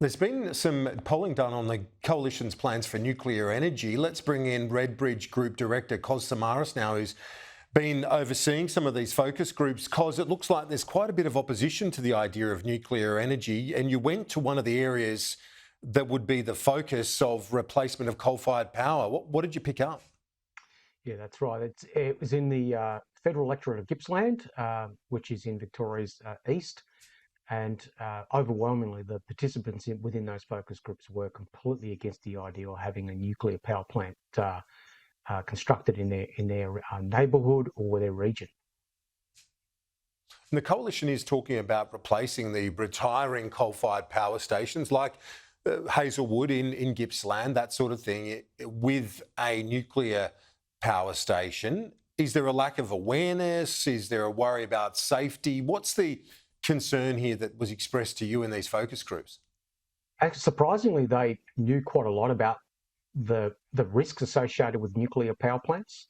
There's been some polling done on the coalition's plans for nuclear energy. Let's bring in Redbridge Group Director Samaras now, who's been overseeing some of these focus groups. It looks like there's quite a bit of opposition to the idea of nuclear energy, and you went to one of the areas that would be the focus of replacement of coal-fired power. What did you pick up? Yeah, that's right. It was in the federal electorate of Gippsland, which is in Victoria's east. And overwhelmingly, the participants within those focus groups were completely against the idea of having a nuclear power plant constructed in their neighbourhood or their region. And the coalition is talking about replacing the retiring coal-fired power stations like Hazelwood in Gippsland, that sort of thing, with a nuclear power station. Is there a lack of awareness? Is there a worry about safety? What's the concern here that was expressed to you in these focus groups? Actually, surprisingly, they knew quite a lot about the risks associated with nuclear power plants.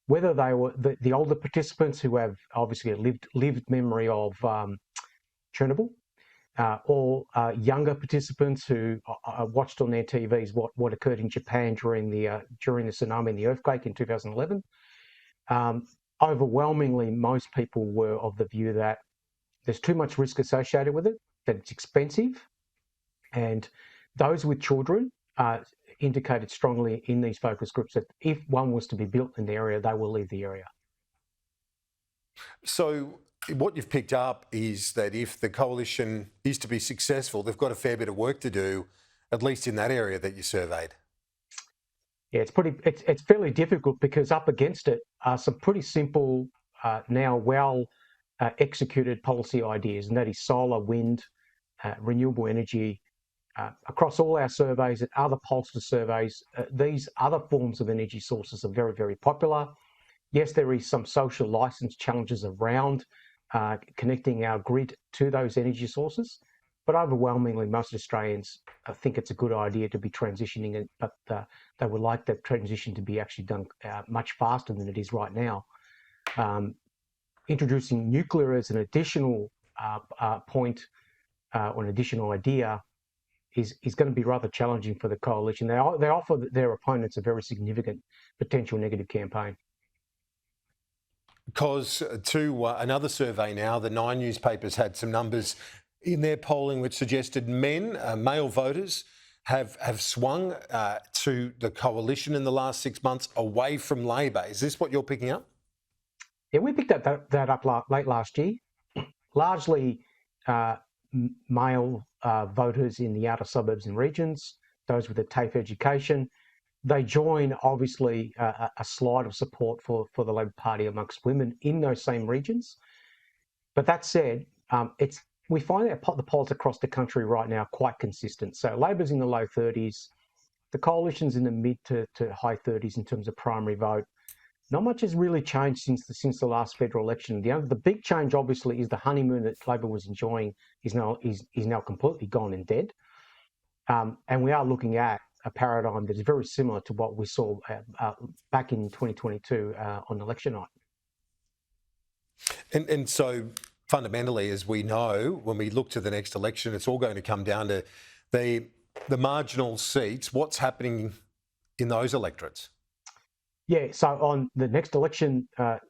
Whether they were the older participants who have obviously a lived memory of Chernobyl, or younger participants who watched on their TVs what occurred in Japan during the tsunami and the earthquake in 2011. Overwhelmingly, most people were of the view that there's too much risk associated with it, that it's expensive, and those with children indicated strongly in these focus groups that if one was to be built in the area, they will leave the area. So what you've picked up is that if the coalition is to be successful, they've got a fair bit of work to do, at least in that area that you surveyed. Yeah, it's fairly difficult because up against it are some pretty simple, now executed policy ideas, and that is solar, wind, renewable energy. Across all our surveys and other pollster surveys, these other forms of energy sources are very, very popular. Yes, there is some social license challenges around connecting our grid to those energy sources, but overwhelmingly most Australians think it's a good idea to be transitioning it, but they would like that transition to be actually done much faster than it is right now. Introducing nuclear as an additional point or an additional idea is going to be rather challenging for the coalition. They offer their opponents a very significant potential negative campaign. Because to another survey now, the Nine newspapers had some numbers in their polling which suggested male voters have swung to the coalition in the last 6 months away from Labor. Is this what you're picking up? Yeah, we picked that up late last year. Largely male voters in the outer suburbs and regions, those with a TAFE education. They join, obviously, a slide of support for the Labor Party amongst women in those same regions. But that said, we find that the polls across the country right now are quite consistent. So Labor's in the low 30s, the coalition's in the mid to high 30s in terms of primary vote. Not much has really changed since the last federal election. The big change, obviously, is the honeymoon that Labor was enjoying is now completely gone and dead. And we are looking at a paradigm that is very similar to what we saw back in 2022 on election night. And so fundamentally, as we know, when we look to the next election, it's all going to come down to the marginal seats. What's happening in those electorates? Yeah, so on the next election, at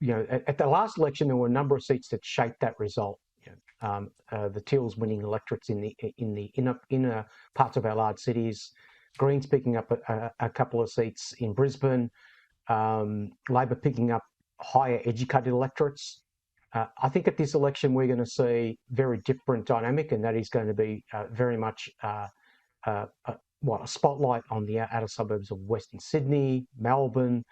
the last election, there were a number of seats that shaped that result. The Teals winning electorates in the inner parts of our large cities, Greens picking up a couple of seats in Brisbane, Labor picking up higher educated electorates. I think at this election we're going to see very different dynamic, and that is going to be very much a spotlight on the outer suburbs of Western Sydney, Melbourne,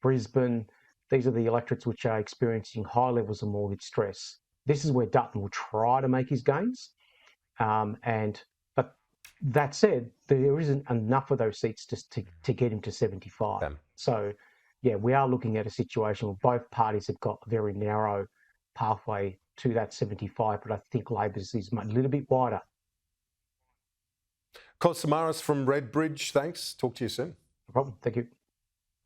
Brisbane. These are the electorates which are experiencing high levels of mortgage stress. This is where Dutton will try to make his gains. But that said, there isn't enough of those seats to get him to 75. Yeah. So, yeah, we are looking at a situation where both parties have got a very narrow pathway to that 75, but I think Labor's is a little bit wider. Samaras from Redbridge, thanks. Talk to you soon. No problem. Thank you.